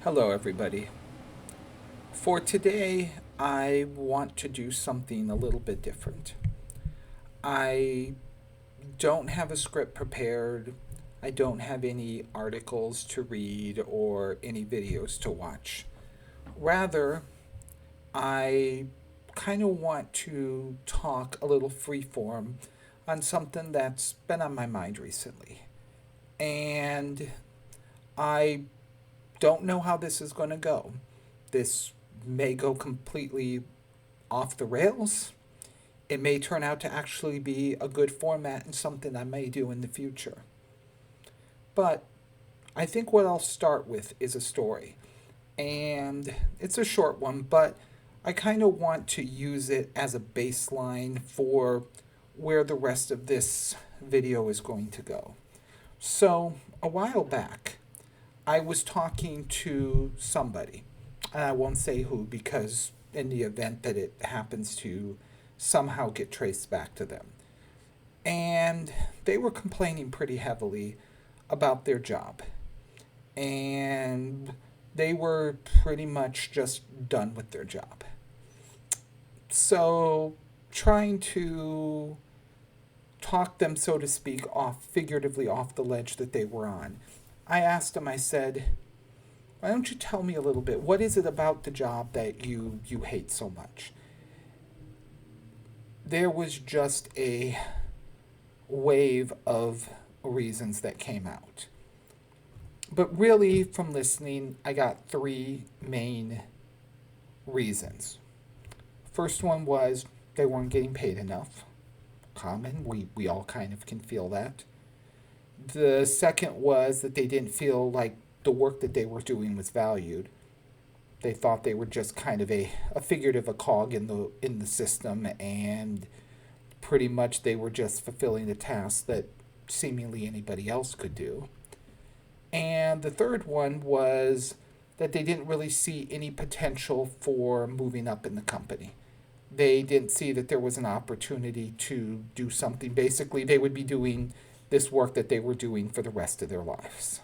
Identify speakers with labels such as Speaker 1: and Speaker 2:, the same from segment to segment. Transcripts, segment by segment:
Speaker 1: Hello, everybody. For today, I want to do something a little bit different. I don't have a script prepared, I don't have any articles to read or any videos to watch. Rather, I kind of want to talk a little freeform on something that's been on my mind recently. And I don't know how this is going to go. This may go completely off the rails. It may turn out to actually be a good format and something I may do in the future. But I think what I'll start with is a story. And it's a short one, but I kind of want to use it as a baseline for where the rest of this video is going to go. So, a while back, I was talking to somebody, and I won't say who because, in the event that it happens to somehow get traced back to them. And they were complaining pretty heavily about their job. And they were pretty much just done with their job. So, trying to talk them, so to speak, off, figuratively off the ledge that they were on, I asked them, I said, why don't you tell me a little bit? What is it about the job that you hate so much? There was just a wave of reasons that came out. But really, from listening, I got three main reasons. First one was they weren't getting paid enough. Common, we all kind of can feel that. The second was that they didn't feel like the work that they were doing was valued. They thought they were just kind of a figurative a cog in the system, and pretty much they were just fulfilling the task that seemingly anybody else could do. And the third one was that they didn't really see any potential for moving up in the company. They didn't see that there was an opportunity to do something. Basically, they would be doing this work that they were doing for the rest of their lives.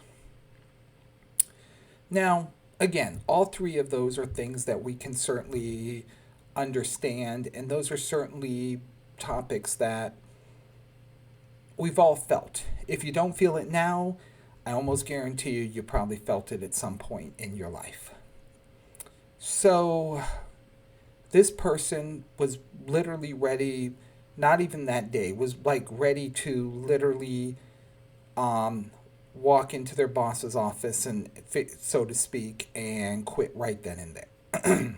Speaker 1: Now, again, all three of those are things that we can certainly understand, and those are certainly topics that we've all felt. If you don't feel it now, I almost guarantee you probably felt it at some point in your life. So, this person was literally ready, not even that day, was like ready to literally um, walk into their boss's office and, so to speak, and quit right then and there.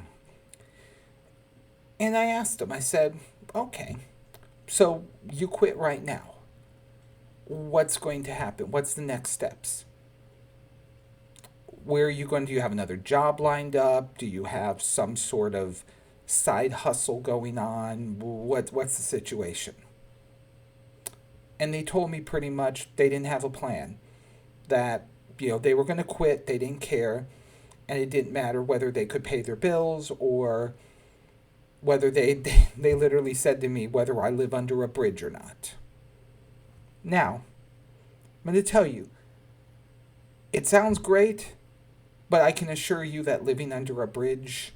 Speaker 1: And I asked him, I said, okay, so you quit right now. What's going to happen? What's the next steps? Where are you going to, do you have another job lined up? Do you have some sort of side hustle going on? What's the situation? And they told me pretty much they didn't have a plan. That they were going to quit. They didn't care, and it didn't matter whether they could pay their bills or whether they literally said to me whether I live under a bridge or not. Now, I'm going to tell you, it sounds great, but I can assure you that living under a bridge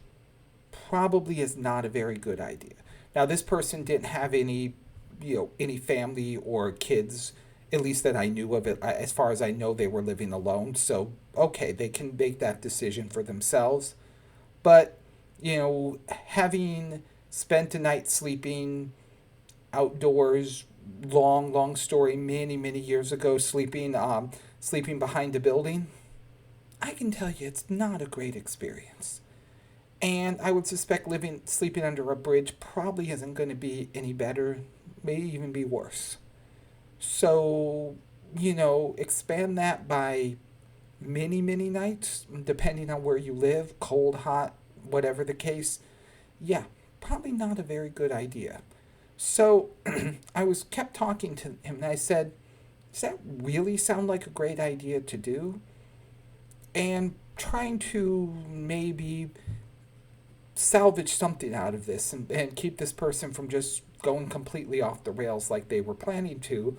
Speaker 1: probably is not a very good idea. Now, this person didn't have any family or kids, at least that I knew of it. As far as I know, they were living alone. So, okay, they can make that decision for themselves. But, having spent a night sleeping outdoors, long story, many years ago, sleeping behind a building, I can tell you it's not a great experience. And I would suspect sleeping under a bridge probably isn't going to be any better, may even be worse. So, expand that by many nights, depending on where you live, cold, hot, whatever the case. Yeah, probably not a very good idea. So, I was kept talking to him, and I said, does that really sound like a great idea to do? And trying to maybe salvage something out of this and keep this person from just going completely off the rails like they were planning to,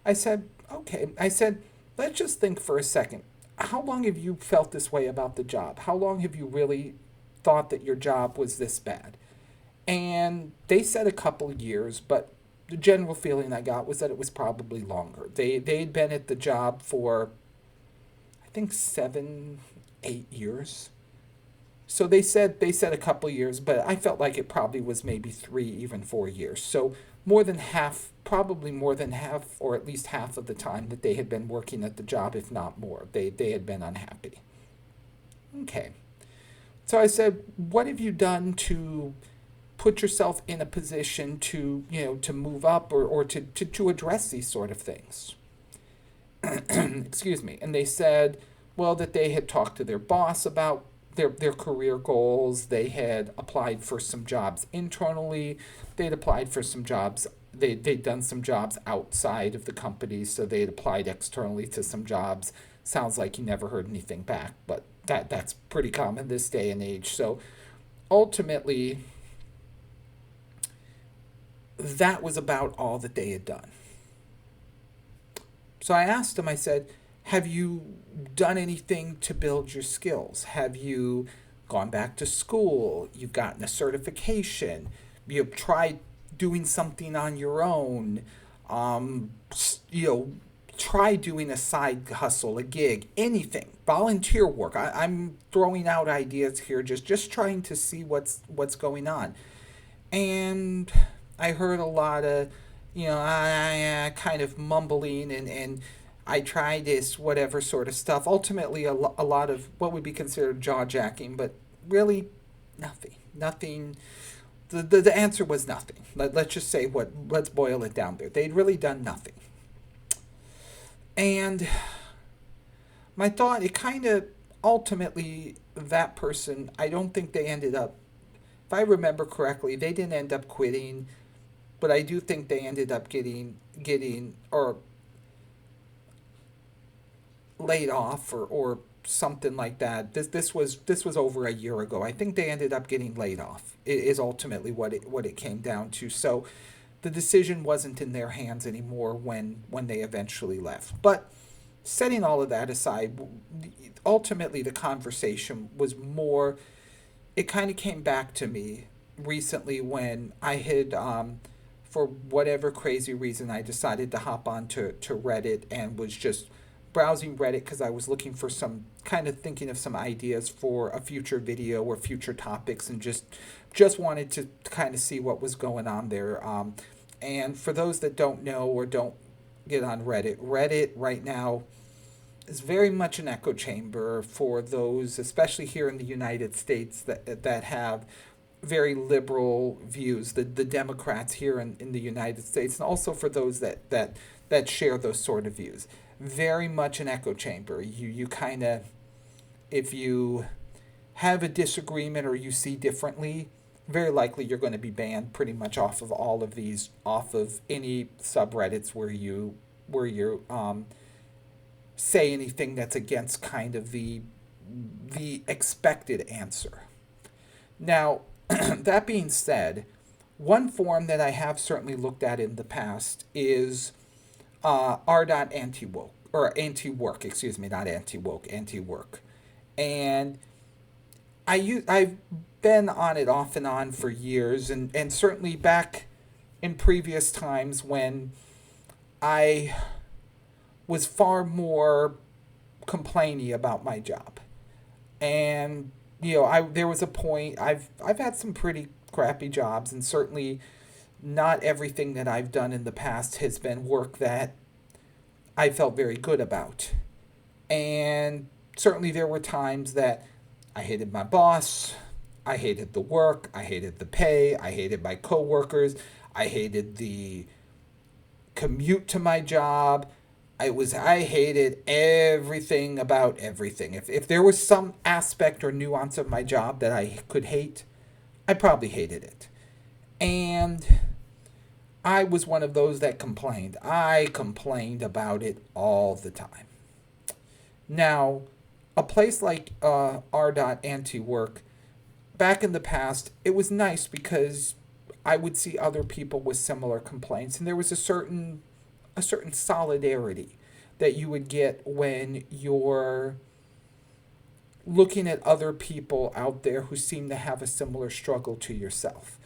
Speaker 1: I said, okay. I said, let's just think for a second. how long have you felt this way about the job? How long have you really thought that your job was this bad? And they said a couple of years, but the general feeling I got was that it was probably longer. They'd been at the job for, I think, 7, 8 years. So they said a couple of years, but I felt like it probably was maybe 3, even 4 years. So more than half, probably more than half, or at least half of the time that they had been working at the job, if not more, they had been unhappy. Okay. So I said, what have you done to put yourself in a position to, to move up, or to address these sort of things? Excuse me. And they said, well, that they had talked to their boss about their career goals. They had applied for some jobs internally. They'd applied for some jobs. They'd done some jobs outside of the company, so they'd applied externally to some jobs. Sounds like you never heard anything back, but that's pretty common this day and age. So ultimately, that was about all that they had done. So I asked him, I said, have you done anything to build your skills? Have you gone back to school? You've gotten a certification? You've tried doing something on your own? Um, you know, try doing a side hustle, a gig, anything, volunteer work. I'm throwing out ideas here, just trying to see what's going on. And I heard a lot of, kind of mumbling, and I tried this, whatever sort of stuff. Ultimately, a lot of what would be considered jaw jacking, but really nothing. Nothing. The answer was nothing. Let's just say let's boil it down there. They'd really done nothing. And my thought, it kind of ultimately, that person, I don't think they ended up, if I remember correctly, they didn't end up quitting, but I do think they ended up getting or laid off, or something like that. This was over a year ago. I think they ended up getting laid off. Is ultimately what it came down to. So the decision wasn't in their hands anymore when they eventually left. But setting all of that aside, ultimately the conversation was more. It kind of came back to me recently when I had, for whatever crazy reason, I decided to hop on to Reddit, and was just browsing Reddit because I was looking for some, kind of thinking of some ideas for a future video or future topics, and just wanted to kind of see what was going on there. And for those that don't know or don't get on Reddit, Reddit right now is very much an echo chamber for those, especially here in the United States, that have very liberal views, the Democrats here in the United States, and also for those that share those sort of views. Very much an echo chamber. You kind of, if you have a disagreement or you see differently, very likely you're going to be banned pretty much off of all of these, off of any subreddits where you say anything that's against kind of the expected answer. Now, that being said, one form that I have certainly looked at in the past is r.anti-woke, or anti-work, excuse me, not anti-woke, anti-work. And I've been on it off and on for years, and certainly back in previous times when I was far more complaining about my job. And I there was a point, I've had some pretty crappy jobs, and certainly not everything that I've done in the past has been work that I felt very good about. And certainly there were times that I hated my boss, I hated the work, I hated the pay, I hated my coworkers, I hated the commute to my job. I hated everything about everything. If there was some aspect or nuance of my job that I could hate, I probably hated it. And I was one of those that complained. I complained about it all the time. Now, a place like r.anti work, back in the past, it was nice because I would see other people with similar complaints, and there was a certain solidarity that you would get when you're looking at other people out there who seem to have a similar struggle to yourself.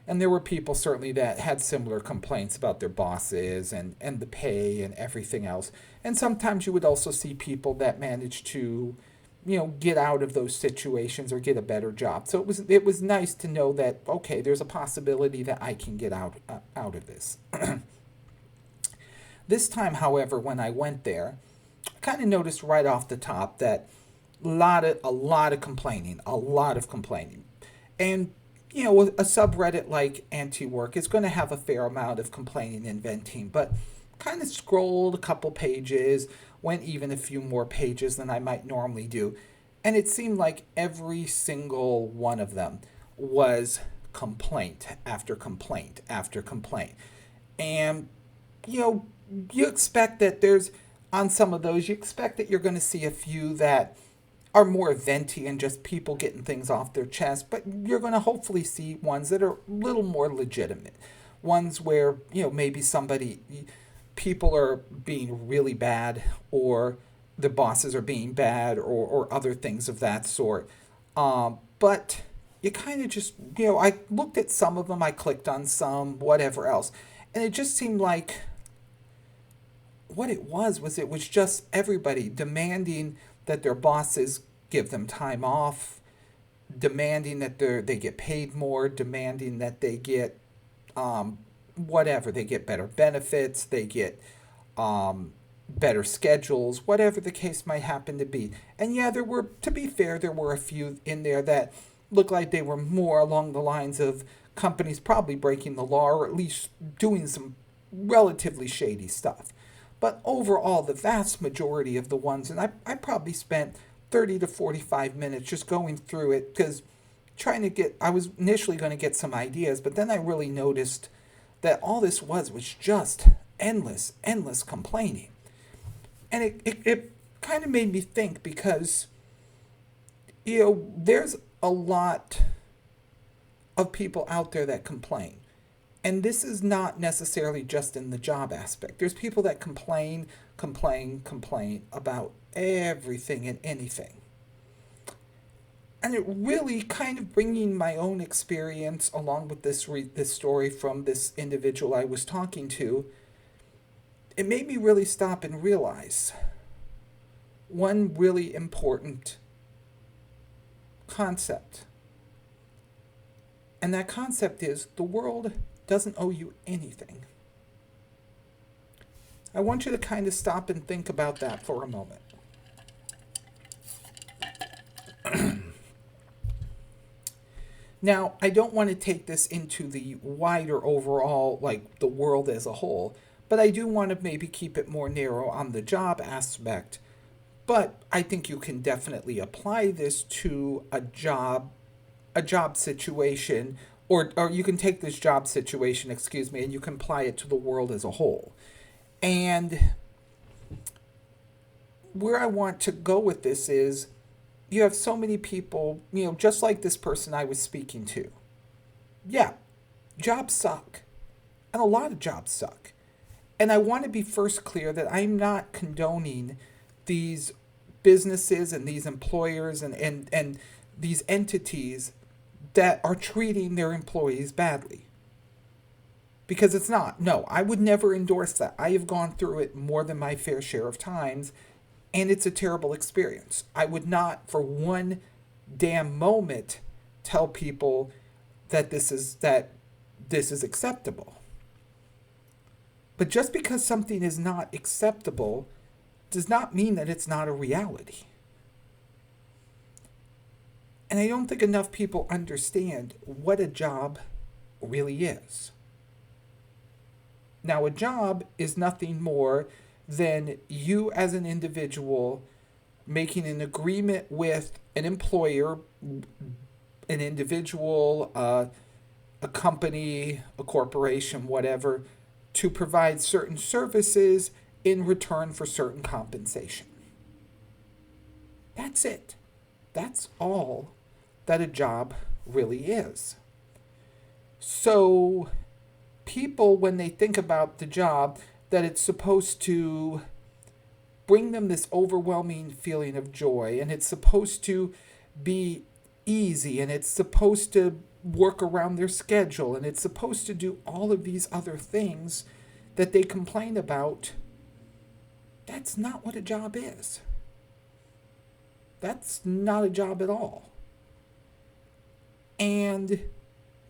Speaker 1: And there were people certainly that had similar complaints about their bosses and the pay and everything else. And sometimes you would also see people that managed to, get out of those situations or get a better job. So it was nice to know that, okay, there's a possibility that I can get out of this. This time, however, when I went there, I kind of noticed right off the top that a lot of complaining, and a subreddit like Anti-Work is going to have a fair amount of complaining and venting, but kind of scrolled a couple pages, went even a few more pages than I might normally do, and it seemed like every single one of them was complaint after complaint after complaint. And you know, you expect that there's on some of those, you expect that you're going to see a few that are more venti and just people getting things off their chest, but you're going to hopefully see ones that are a little more legitimate. Ones where, maybe people are being really bad, or the bosses are being bad, or other things of that sort. But you kind of just, I looked at some of them, I clicked on some, whatever else, and it just seemed like what it was just everybody demanding that their bosses give them time off, demanding that they get paid more, demanding that they get whatever, they get better benefits, they get better schedules, whatever the case might happen to be. And yeah, to be fair, there were a few in there that looked like they were more along the lines of companies probably breaking the law, or at least doing some relatively shady stuff. But overall, the vast majority of the ones, and I probably spent 30 to 45 minutes just going through it, because I was initially going to get some ideas, but then I really noticed that all this was just endless, endless complaining. And it kind of made me think, because, there's a lot of people out there that complain. And this is not necessarily just in the job aspect. There's people that complain about everything and anything. And it really kind of bringing my own experience along with this story from this individual I was talking to, it made me really stop and realize one really important concept. And that concept is the world doesn't owe you anything. I want you to kind of stop and think about that for a moment. Now, I don't want to take this into the wider overall, like the world as a whole, but I do want to maybe keep it more narrow on the job aspect. But I think you can definitely apply this to a job situation, or you can take this job situation, and you can apply it to the world as a whole. And where I want to go with this is, you have so many people, just like this person I was speaking to. Yeah, jobs suck. And a lot of jobs suck. And I want to be first clear that I'm not condoning these businesses and these employers and these entities that are treating their employees badly. Because it's not. No, I would never endorse that. I have gone through it more than my fair share of times, and it's a terrible experience. I would not for one damn moment tell people that this is acceptable. But just because something is not acceptable does not mean that it's not a reality. And I don't think enough people understand what a job really is. Now, a job is nothing more than you as an individual making an agreement with an employer, an individual, a company, a corporation, whatever, to provide certain services in return for certain compensation. That's it. That's all that a job really is. So people, when they think about the job, that it's supposed to bring them this overwhelming feeling of joy, and it's supposed to be easy, and it's supposed to work around their schedule, and it's supposed to do all of these other things that they complain about. That's not what a job is. That's not a job at all. And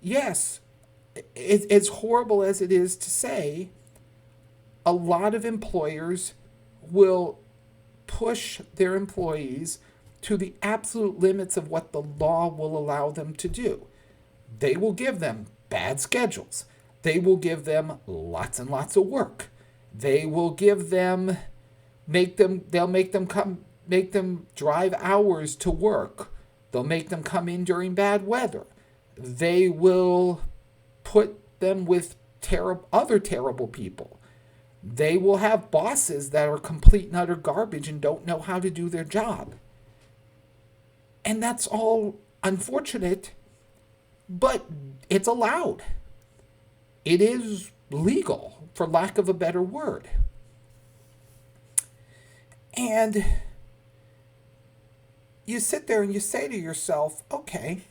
Speaker 1: yes, as horrible as it is to say, a lot of employers will push their employees to the absolute limits of what the law will allow them to do. They will give them bad schedules. They will give them lots and lots of work. They will give them, they'll make them drive hours to work. They'll make them come in during bad weather. They will put them with other terrible people. They will have bosses that are complete and utter garbage and don't know how to do their job. And that's all unfortunate, but it's allowed. It is legal, for lack of a better word. And you sit there and you say to yourself, okay,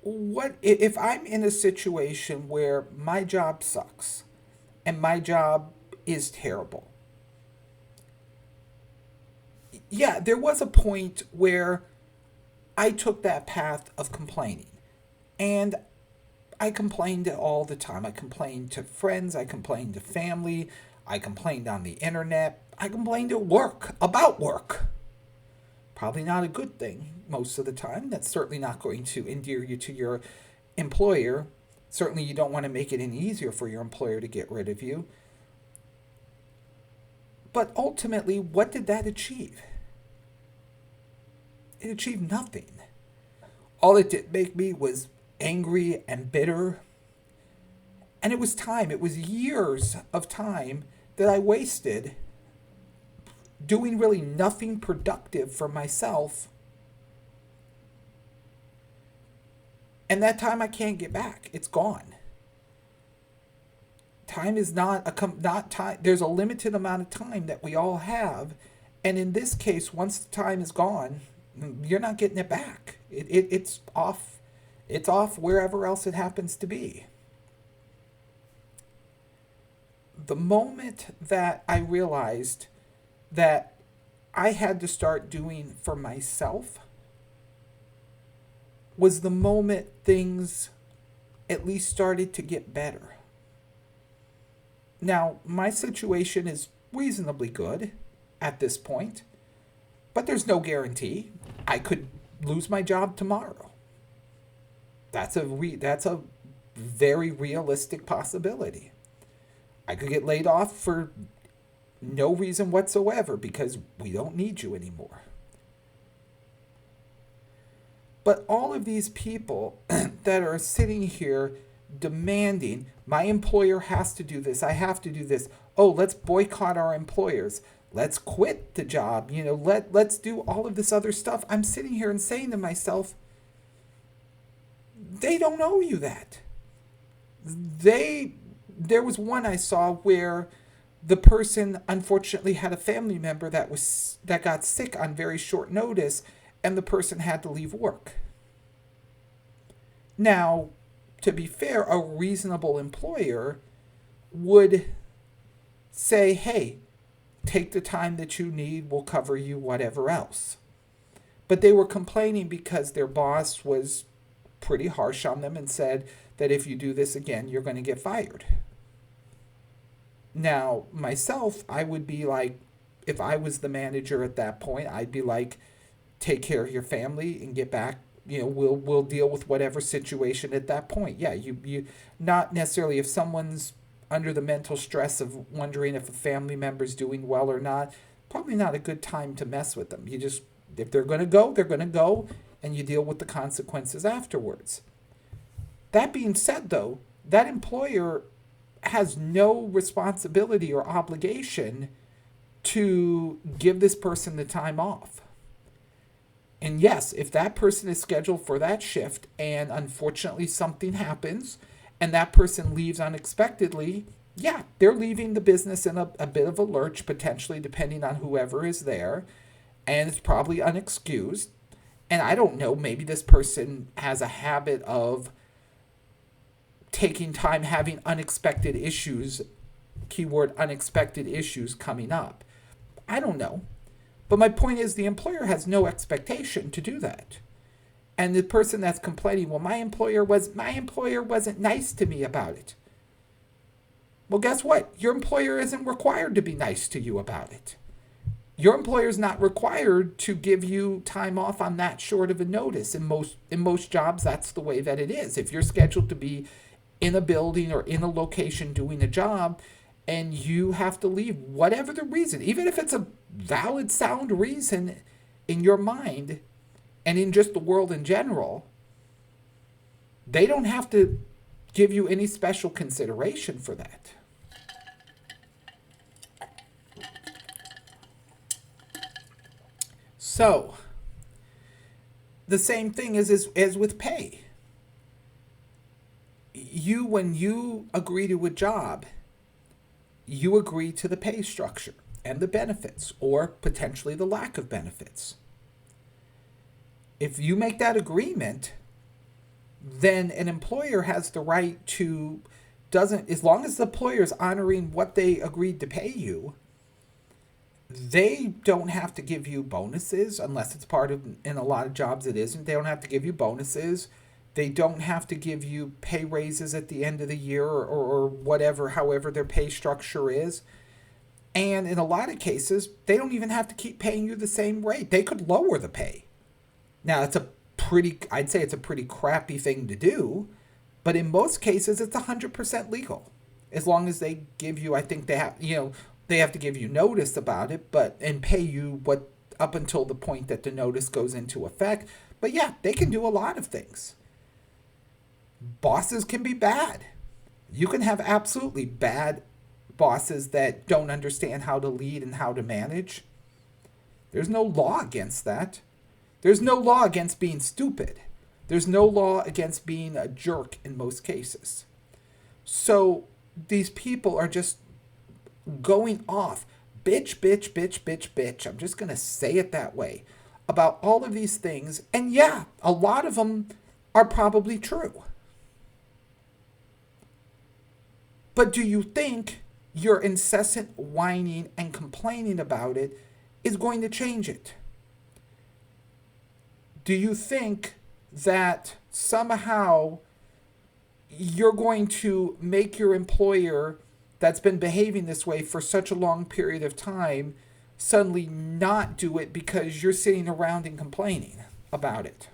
Speaker 1: what if I'm in a situation where my job sucks and my job is terrible? Yeah, there was a point where I took that path of complaining. And I complained all the time. I complained to friends, I complained to family, I complained on the internet, I complained at work, about work. Probably not a good thing most of the time. That's certainly not going to endear you to your employer. Certainly you don't want to make it any easier for your employer to get rid of you. But ultimately, what did that achieve? It achieved nothing. All it did make me was angry and bitter. And it was time. It was years of time that I wasted doing really nothing productive for myself. And that time I can't get back. It's gone. Time is not time. There's a limited amount of time that we all have. And in this case, once the time is gone, you're not getting it back. It's off. It's off wherever else it happens to be. The moment that I realized that I had to start doing for myself was the moment things at least started to get better. Now, my situation is reasonably good at this point, but there's no guarantee. I could lose my job tomorrow. That's a very realistic possibility. I could get laid off for no reason whatsoever because we don't need you anymore. But all of these people that are sitting here demanding, my employer has to do this, I have to do this. Oh, let's boycott our employers. Let's quit the job. Let's do all of this other stuff. I'm sitting here and saying to myself, they don't owe you that. There was one I saw where the person unfortunately had a family member that got sick on very short notice, and the person had to leave work. Now, to be fair, a reasonable employer would say, hey, take the time that you need, we'll cover you, whatever else. But they were complaining because their boss was pretty harsh on them and said that if you do this again, you're going to get fired. Now, myself, I would be like, if I was the manager at that point, I'd be like, take care of your family and get back. We'll deal with whatever situation at that point. Yeah, you not necessarily if someone's under the mental stress of wondering if a family member's doing well or not, probably not a good time to mess with them. You just, if they're going to go, they're going to go, and you deal with the consequences afterwards. That being said, though, that employer has no responsibility or obligation to give this person the time off. And yes, if that person is scheduled for that shift and unfortunately something happens and that person leaves unexpectedly, yeah, they're leaving the business in a bit of a lurch, potentially, depending on whoever is there. And it's probably unexcused. And I don't know, maybe this person has a habit of taking time having unexpected issues, keyword unexpected issues coming up. I don't know. But my point is, the employer has no expectation to do that. And the person that's complaining, well, my employer wasn't nice to me about it. Well, guess what? Your employer isn't required to be nice to you about it. Your employer is not required to give you time off on that short of a notice. In most jobs, that's the way that it is. If you're scheduled to be in a building or in a location doing a job, and you have to leave, whatever the reason, even if it's a valid, sound reason in your mind and in just the world in general, they don't have to give you any special consideration for that. So, the same thing as with pay. When you agree to a job, you agree to the pay structure and the benefits, or potentially the lack of benefits. If you make that agreement, then an employer has the right to, doesn't, as long as the employer is honoring what they agreed to pay you, they don't have to give you bonuses unless it's part of, in a lot of jobs it isn't. They don't have to give you bonuses. They don't have to give you pay raises at the end of the year, or whatever, however their pay structure is. And in a lot of cases, they don't even have to keep paying you the same rate. They could lower the pay. Now, I'd say it's a pretty crappy thing to do, but in most cases, it's 100% legal. As long as they give you, I think they have to give you notice about it, and pay you what up until the point that the notice goes into effect. But yeah, they can do a lot of things. Bosses can be bad. You can have absolutely bad bosses that don't understand how to lead and how to manage. There's no law against that. There's no law against being stupid. There's no law against being a jerk in most cases. So these people are just going off, bitch, bitch, bitch, bitch, bitch. I'm just going to say it that way about all of these things. And yeah, a lot of them are probably true. But do you think your incessant whining and complaining about it is going to change it? Do you think that somehow you're going to make your employer that's been behaving this way for such a long period of time suddenly not do it because you're sitting around and complaining about it?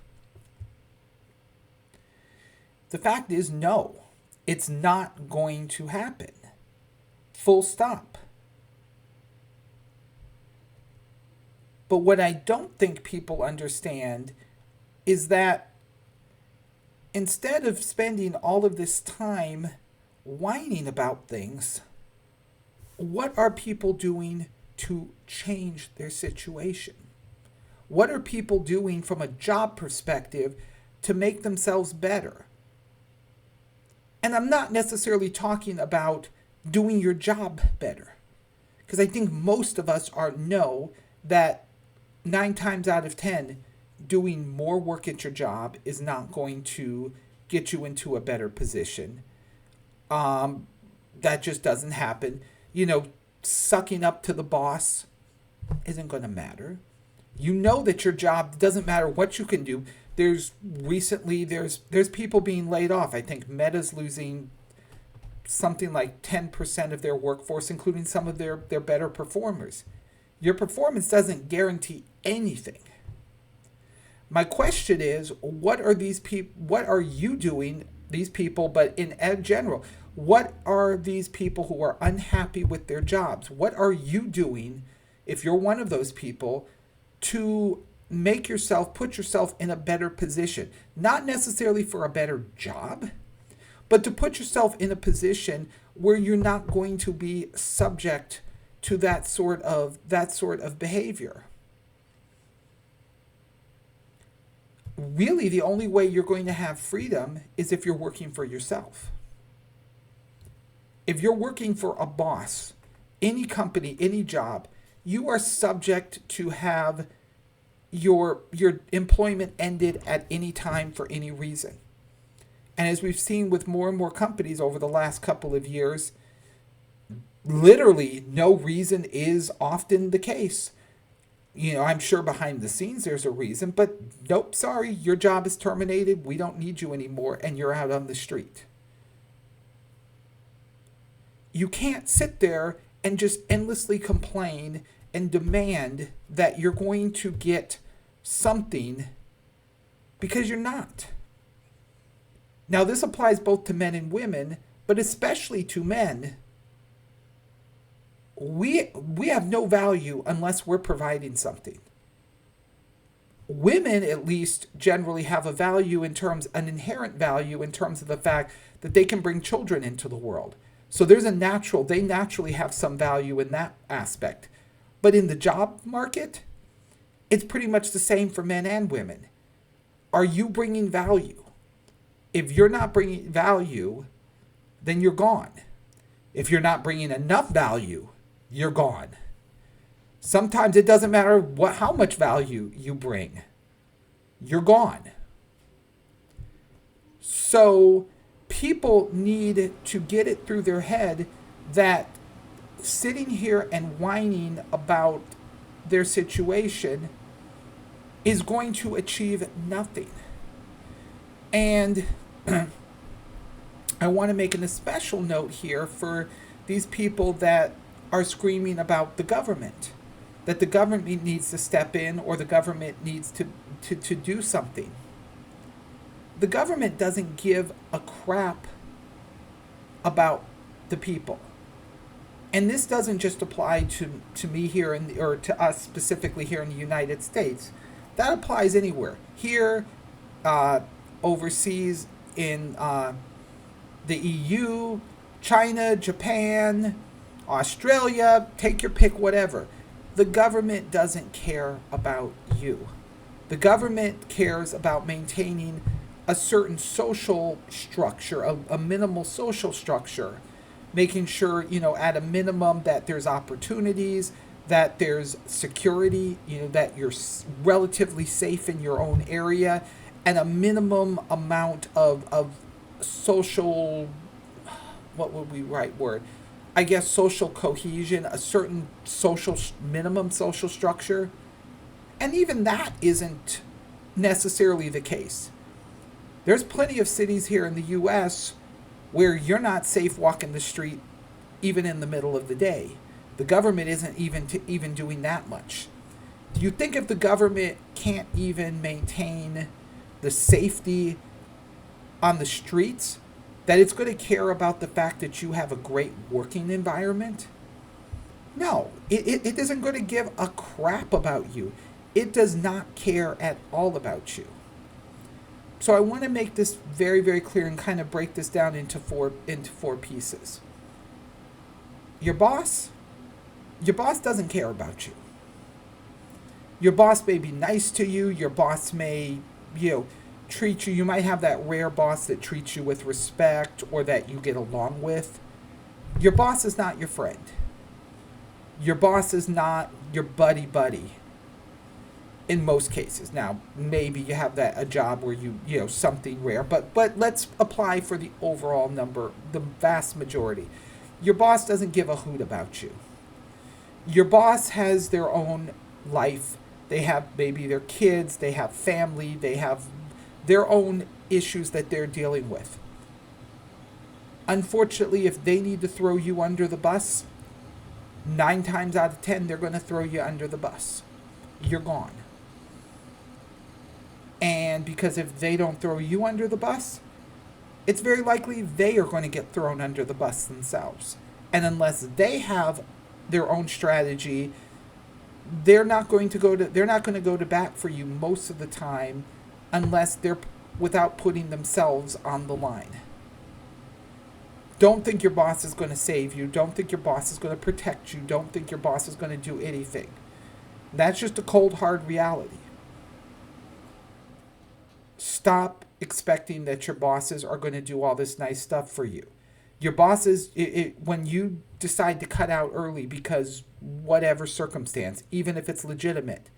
Speaker 1: The fact is, no, it's not going to happen. Full stop. But what I don't think people understand is that instead of spending all of this time whining about things, what are people doing to change their situation? What are people doing from a job perspective to make themselves better? And I'm not necessarily talking about doing your job better, because I think most of us know that 9 times out of 10, doing more work at your job is not going to get you into a better position. That just doesn't happen. Sucking up to the boss isn't going to matter. You know that your job doesn't matter what you can do. There's people being laid off. I think Meta's losing something like 10% of their workforce, including some of their better performers. Your performance doesn't guarantee anything. My question is, what are you doing, these people, but in general, what are these people who are unhappy with their jobs? What are you doing, if you're one of those people, to put yourself in a better position? Not necessarily for a better job, but to put yourself in a position where you're not going to be subject to that sort of behavior. Really, the only way you're going to have freedom is if you're working for yourself. If you're working for a boss, any company, any job, you are subject to have your employment ended at any time for any reason. And as we've seen with more and more companies over the last couple of years, literally no reason is often the case. I'm sure behind the scenes there's a reason, but nope, sorry, your job is terminated. We don't need you anymore, and you're out on the street. You can't sit there and just endlessly complain and demand that you're going to get something because you're not. Now, this applies both to men and women, but especially to men. We have no value unless we're providing something. Women, at least, generally have a value an inherent value in terms of the fact that they can bring children into the world. So they naturally have some value in that aspect. But in the job market, it's pretty much the same for men and women. Are you bringing value? If you're not bringing value, then you're gone. If you're not bringing enough value, you're gone. Sometimes it doesn't matter how much value you bring. You're gone. So people need to get it through their head that sitting here and whining about their situation is going to achieve nothing. And I want to make an special note here for these people that are screaming about the government, that the government needs to step in or the government needs to do something. The government doesn't give a crap about the people. And this doesn't just apply to me here or to us specifically here in the United States. That applies anywhere. Here, overseas in the EU, China, Japan, Australia, take your pick, whatever. The government doesn't care about you. The government cares about maintaining a certain social structure, a minimal social structure, making sure, at a minimum that there's opportunities, that there's security, that you're relatively safe in your own area, and a minimum amount of social, what would we right word? I guess social cohesion, a certain minimum social structure. And even that isn't necessarily the case. There's plenty of cities here in the U.S. where you're not safe walking the street even in the middle of the day. The government isn't even doing that much. Do you think if the government can't even maintain the safety on the streets, that it's going to care about the fact that you have a great working environment? No, it isn't going to give a crap about you. It does not care at all about you. So I want to make this very, very clear and kind of break this down into four pieces. Your boss doesn't care about you. Your boss may be nice to you. Your boss may, treat you. You might have that rare boss that treats you with respect or that you get along with. Your boss is not your friend. Your boss is not your buddy. In most cases. Now, maybe you have a job where you something rare, but let's apply for the overall number, the vast majority. Your boss doesn't give a hoot about you. Your boss has their own life. They have maybe their kids, they have family, they have their own issues that they're dealing with. Unfortunately, if they need to throw you under the bus, 9 times out of 10, they're going to throw you under the bus. You're gone. And because if they don't throw you under the bus, it's very likely they are going to get thrown under the bus themselves. And unless they have their own strategy, they're not going to go to bat for you most of the time unless they're without putting themselves on the line. Don't think your boss is going to save you. Don't think your boss is going to protect you. Don't think your boss is going to do anything. That's just a cold, hard reality. Stop expecting that your bosses are going to do all this nice stuff for you. Your bosses, when you decide to cut out early because whatever circumstance, even if it's legitimate,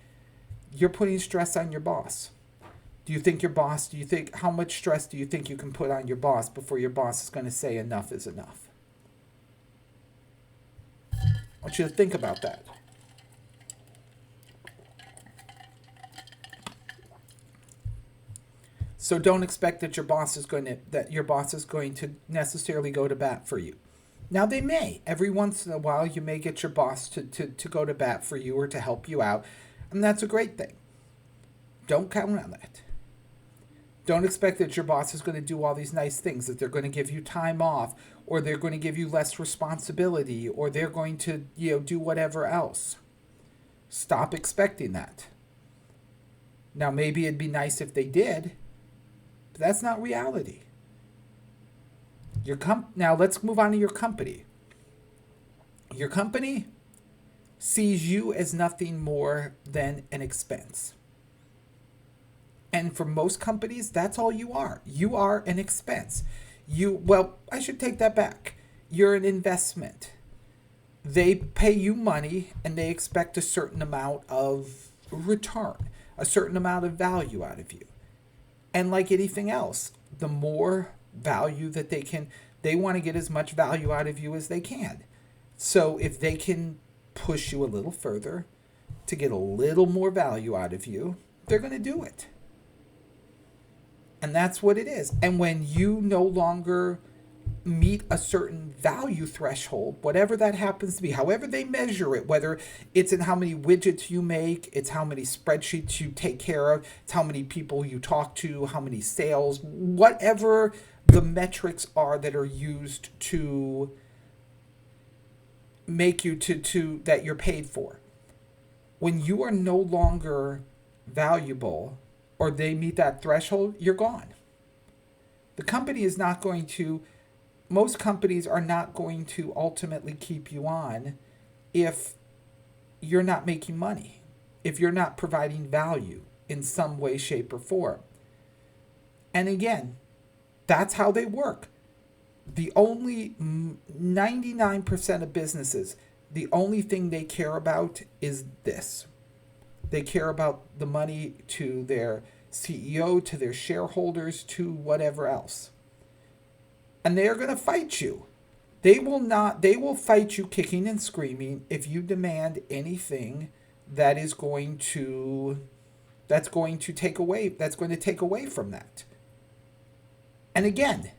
Speaker 1: you're putting stress on your boss. Do you think, how much stress do you think you can put on your boss before your boss is going to say enough is enough? I want you to think about that. So don't expect that your boss is going to necessarily go to bat for you. Now they may. Every once in a while you may get your boss to go to bat for you or to help you out. And that's a great thing. Don't count on that. Don't expect that your boss is going to do all these nice things, that they're going to give you time off, or they're going to give you less responsibility, or they're going to, do whatever else. Stop expecting that. Now maybe it'd be nice if they did, but that's not reality. Now let's move on to your company. Your company sees you as nothing more than an expense. And for most companies, that's all you are. You are an expense. I should take that back. You're an investment. They pay you money and they expect a certain amount of return, a certain amount of value out of you. And like anything else, the more value that they want to get as much value out of you as they can. So if they can push you a little further to get a little more value out of you, they're going to do it. And that's what it is. And when you no longer meet a certain value threshold, whatever that happens to be, however they measure it, whether it's in how many widgets you make, it's how many spreadsheets you take care of, it's how many people you talk to, how many sales, whatever the metrics are that are used to make you to that you're paid for. When you are no longer valuable or they meet that threshold, you're gone. The company is not going to, most companies are not going to ultimately keep you on if you're not making money, if you're not providing value in some way, shape, or form. And again, that's how they work. The only 99% of businesses, the only thing they care about is this. They care about the money to their CEO, to their shareholders, to whatever else. And they are going to fight you. They will fight you kicking and screaming if you demand anything that's going to take away from that. And again,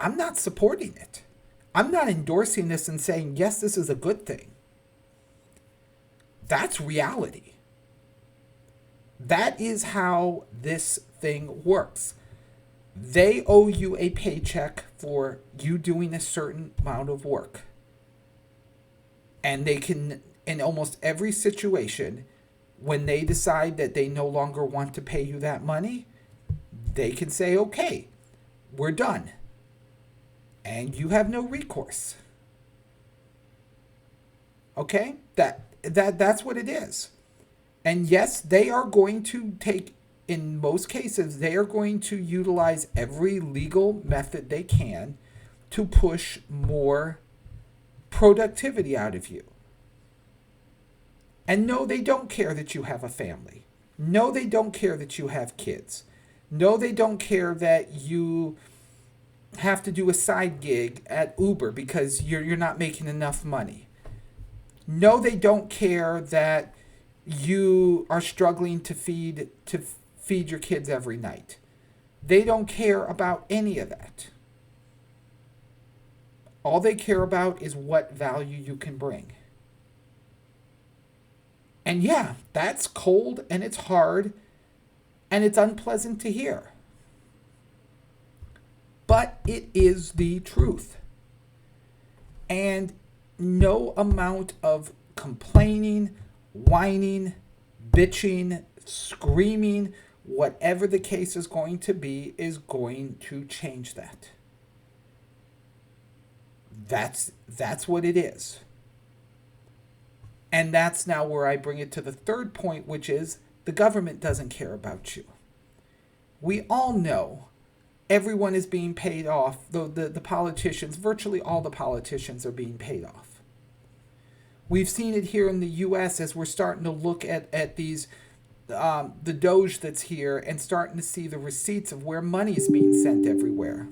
Speaker 1: I'm not supporting it. I'm not endorsing this and saying, yes, this is a good thing. That's reality. That is how this thing works. They owe you a paycheck for you doing a certain amount of work. And they can, in almost every situation, when they decide that they no longer want to pay you that money, they can say, okay, we're done. And you have no recourse. Okay? That's what it is. And yes, they are going to in most cases, they are going to utilize every legal method they can to push more productivity out of you. And no, they don't care that you have a family. No, they don't care that you have kids. No, they don't care that you have to do a side gig at Uber because you're not making enough money. No, they don't care that you are struggling to feed your kids every night. They don't care about any of that. All they care about is what value you can bring. And yeah, that's cold and it's hard and it's unpleasant to hear. But it is the truth. And no amount of complaining, whining, bitching, screaming, whatever the case is going to be, is going to change that. That's what it is. And that's now where I bring it to the third point, which is the government doesn't care about you. We all know Everyone is being paid off. The politicians, virtually all the politicians are being paid off. We've seen it here in the U.S. as we're starting to look at these, the Doge that's here and starting to see the receipts of where money is being sent everywhere.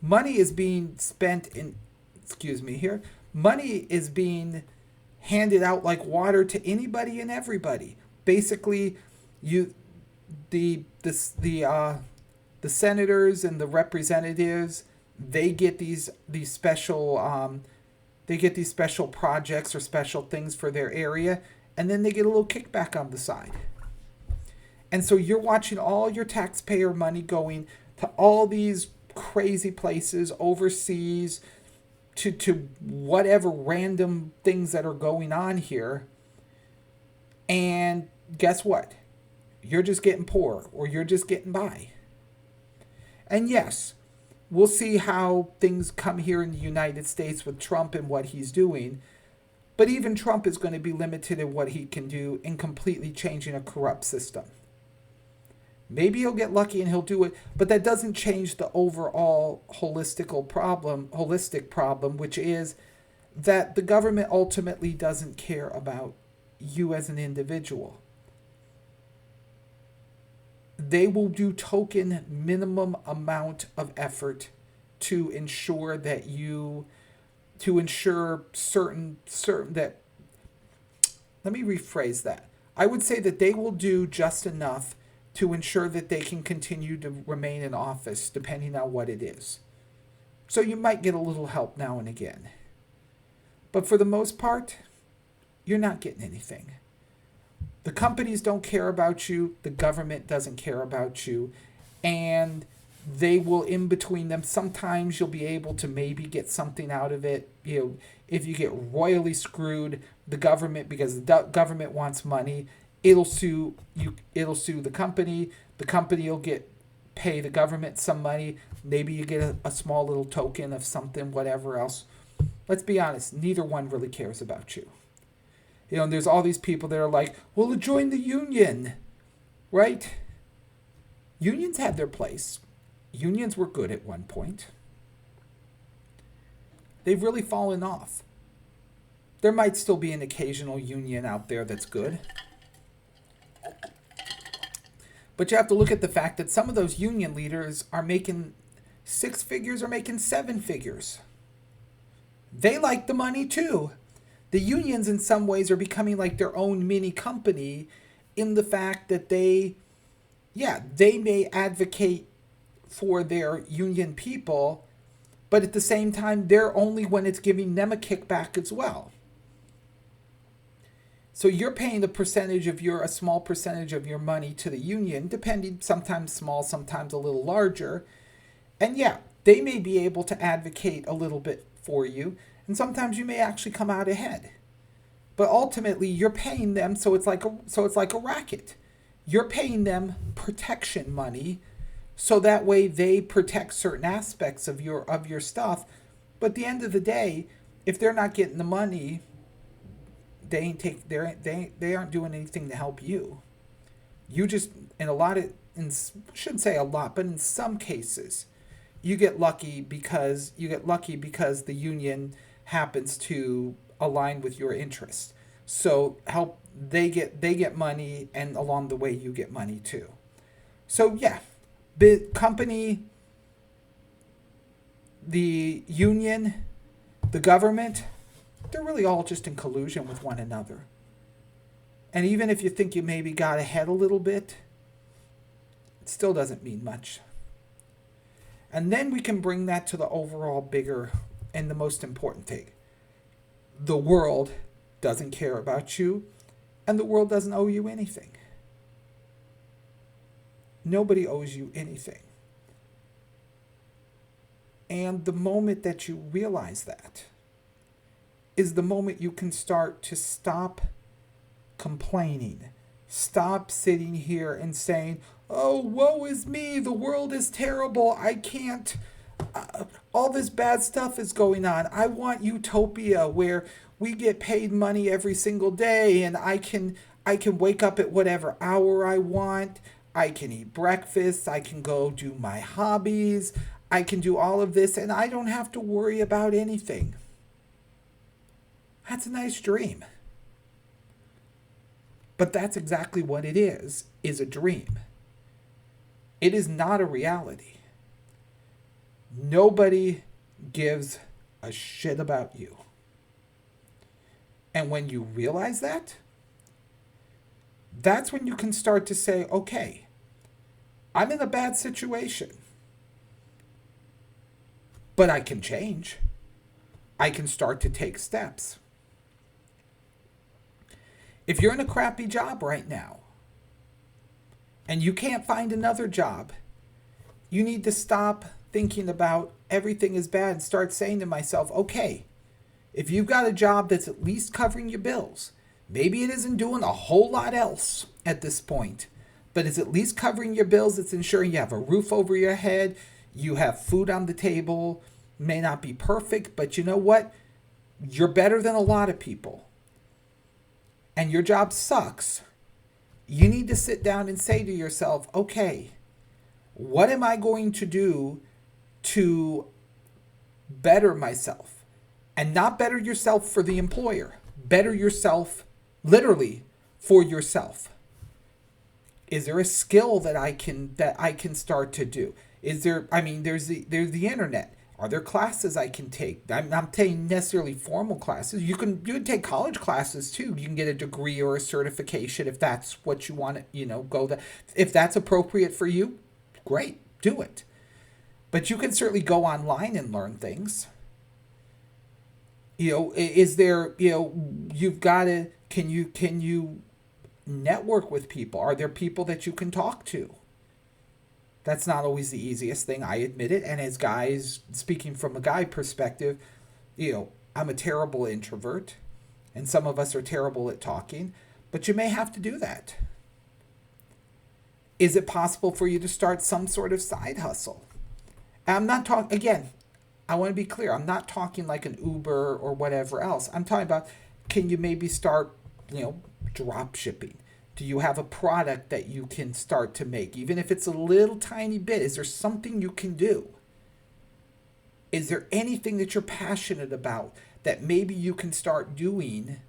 Speaker 1: Money is being spent in, excuse me here, money is being handed out like water to anybody and everybody. Basically, you, the senators and the representatives, they get these special they get these special projects or special things for their area, and then they get a little kickback on the side. And so you're watching all your taxpayer money going to all these crazy places overseas, to whatever random things that are going on here. And guess what? You're just getting poor, or you're just getting by. And yes, we'll see how things come here in the United States with Trump and what he's doing. But even Trump is going to be limited in what he can do in completely changing a corrupt system. Maybe he'll get lucky and he'll do it, but that doesn't change the overall holistic problem, which is that the government ultimately doesn't care about you as an individual. They will do token minimum amount of effort to ensure that certain that, let me rephrase that. I would say that they will do just enough to ensure that they can continue to remain in office, depending on what it is. So you might get a little help now and again. But for the most part, you're not getting anything. The companies don't care about you. The government doesn't care about you. And they will, in between them, sometimes you'll be able to maybe get something out of it. You know, if you get royally screwed, the government, because the government wants money, it'll sue you. It'll sue the company. The company will pay the government some money. Maybe you get a small little token of something, whatever else. Let's be honest, neither one really cares about you. You know, and there's all these people that are like, well, join the union, right? Unions had their place. Unions were good at one point. They've really fallen off. There might still be an occasional union out there that's good. But you have to look at the fact that some of those union leaders are making 6 figures or making 7 figures. They like the money too. The unions in some ways are becoming like their own mini company, in the fact that they may advocate for their union people, but at the same time, they're only when it's giving them a kickback as well. So you're paying a small percentage of your money to the union, depending, sometimes small, sometimes a little larger. And yeah, they may be able to advocate a little bit for you, and sometimes you may actually come out ahead. But ultimately, you're paying them, so it's like a racket. You're paying them protection money, so that way they protect certain aspects of your stuff. But at the end of the day, if they're not getting the money, they aren't doing anything to help you. You just, shouldn't say a lot, but in some cases, you get lucky because the union happens to align with your interests. So they get money, and along the way you get money too. So yeah, the company, the union, the government, they're really all just in collusion with one another. And even if you think you maybe got ahead a little bit, it still doesn't mean much. And then we can bring that to the overall bigger and the most important thing. The world doesn't care about you, and the world doesn't owe you anything. Nobody owes you anything. And the moment that you realize that is the moment you can start to stop complaining. Stop sitting here and saying, oh, woe is me, the world is terrible, I can't, all this bad stuff is going on. I want utopia where we get paid money every single day, and I can wake up at whatever hour I want. I can eat breakfast. I can go do my hobbies. I can do all of this and I don't have to worry about anything. That's a nice dream. But that's exactly what it is a dream. It is not a reality. Nobody gives a shit about you. And when you realize that, that's when you can start to say, okay, I'm in a bad situation, but I can change. I can start to take steps. If you're in a crappy job right now and you can't find another job, you need to stop thinking about everything is bad and start saying to myself, okay, if you've got a job that's at least covering your bills, maybe it isn't doing a whole lot else at this point, but it's at least covering your bills. It's ensuring you have a roof over your head, you have food on the table. May not be perfect, but you know what? You're better than a lot of people. And your job sucks. You need to sit down and say to yourself, okay, what am I going to do to better myself? And not better yourself for the employer. Better yourself literally for yourself. Is there a skill that I can start to do? Is there, I mean, there's the internet. Are there classes I can take? I'm not taking necessarily formal classes. You can take college classes too. You can get a degree or a certification if that's what you want to, go that. If that's appropriate for you, great, do it. But you can certainly go online and learn things. Is there, you've got to, can you network with people? Are there people that you can talk to? That's not always the easiest thing, I admit it. And as guys, speaking from a guy perspective, I'm a terrible introvert. And some of us are terrible at talking. But you may have to do that. Is it possible for you to start some sort of side hustle? And I'm not talking, again, I want to be clear. I'm not talking like an Uber or whatever else. I'm talking about, can you maybe start, drop shipping? Do you have a product that you can start to make? Even if it's a little tiny bit, is there something you can do? Is there anything that you're passionate about that maybe you can start doing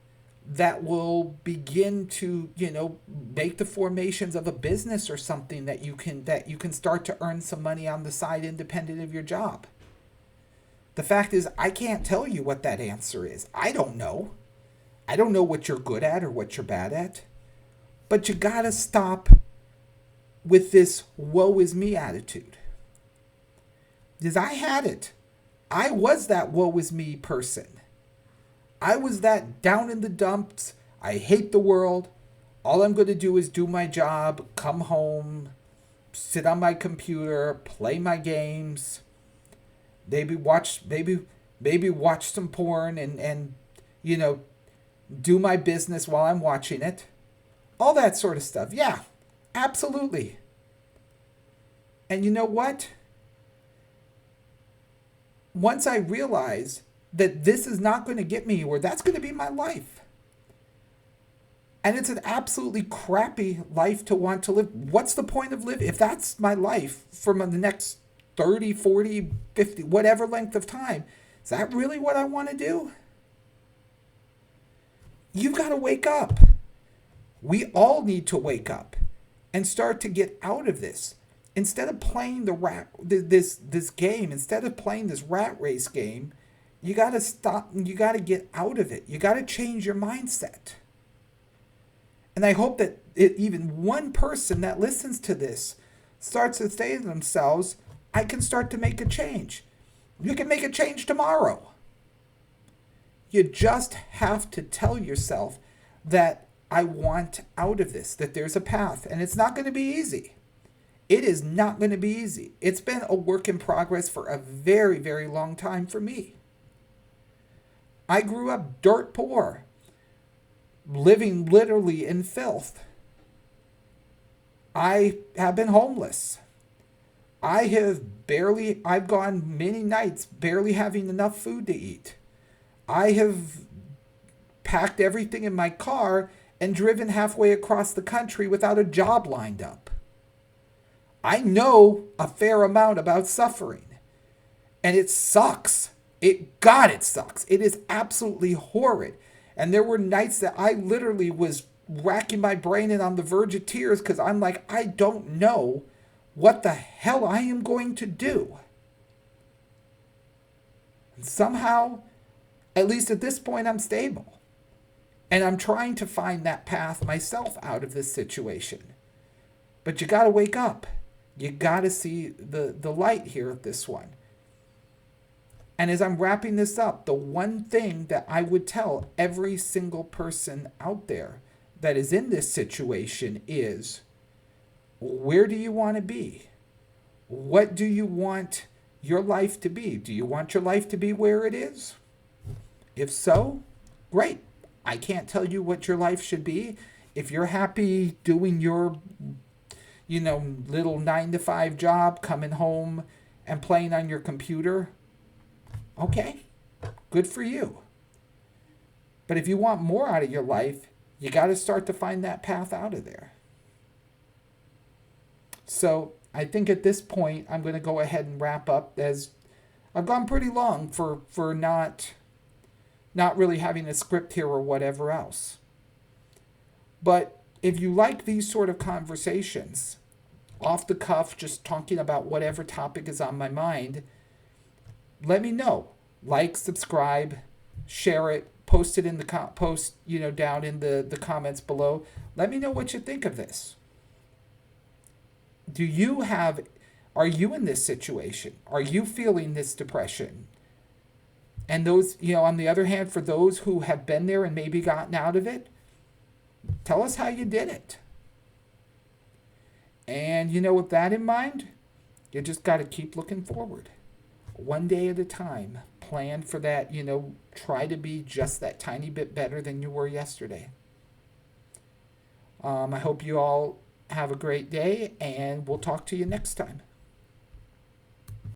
Speaker 1: that will begin to, make the formations of a business or something that you can start to earn some money on the side independent of your job? The fact is, I can't tell you what that answer is. I don't know. I don't know what you're good at or what you're bad at. But you gotta stop with this woe is me attitude. Because I had it. I was that woe is me person. I was that down in the dumps. I hate the world. All I'm going to do is do my job, come home, sit on my computer, play my games, maybe watch some porn and do my business while I'm watching it. All that sort of stuff. Yeah, absolutely. And you know what? Once I realize that this is not going to get me anywhere, that's going to be my life. And it's an absolutely crappy life to want to live. What's the point of living? If that's my life for the next 30, 40, 50, whatever length of time, is that really what I want to do? You've got to wake up. We all need to wake up and start to get out of this. Instead of playing this game, instead of playing this rat race game, you got to stop and you got to get out of it. You got to change your mindset. And I hope that even one person that listens to this starts to say to themselves, I can start to make a change. You can make a change tomorrow. You just have to tell yourself that I want out of this, that there's a path, and it's not going to be easy. It is not going to be easy. It's been a work in progress for a very, very long time for me. I grew up dirt poor, living literally in filth. I have been homeless. I've gone many nights barely having enough food to eat. I have packed everything in my car and driven halfway across the country without a job lined up. I know a fair amount about suffering. And it sucks. It sucks. It is absolutely horrid. And there were nights that I literally was racking my brain and on the verge of tears because I'm like, I don't know what the hell I am going to do. And somehow, at least at this point, I'm stable. And I'm trying to find that path myself out of this situation. But you got to wake up. You got to see the light here at this one. And as I'm wrapping this up, the one thing that I would tell every single person out there that is in this situation is, where do you want to be? What do you want your life to be? Do you want your life to be where it is? If so, great. I can't tell you what your life should be. If you're happy doing your, little 9 to 5 job, coming home and playing on your computer, okay, good for you. But if you want more out of your life, you got to start to find that path out of there. So I think at this point, I'm going to go ahead and wrap up, as I've gone pretty long for not really having a script here or whatever else. But if you like these sort of conversations, off the cuff, just talking about whatever topic is on my mind, let me know. Like, subscribe, share it, post it in the post, down in the comments below. Let me know what you think of this. Are you in this situation? Are you feeling this depression? And those, on the other hand, for those who have been there and maybe gotten out of it, tell us how you did it. And with that in mind, you just got to keep looking forward. One day at a time. Plan for that, try to be just that tiny bit better than you were yesterday. I hope you all have a great day, and we'll talk to you next time.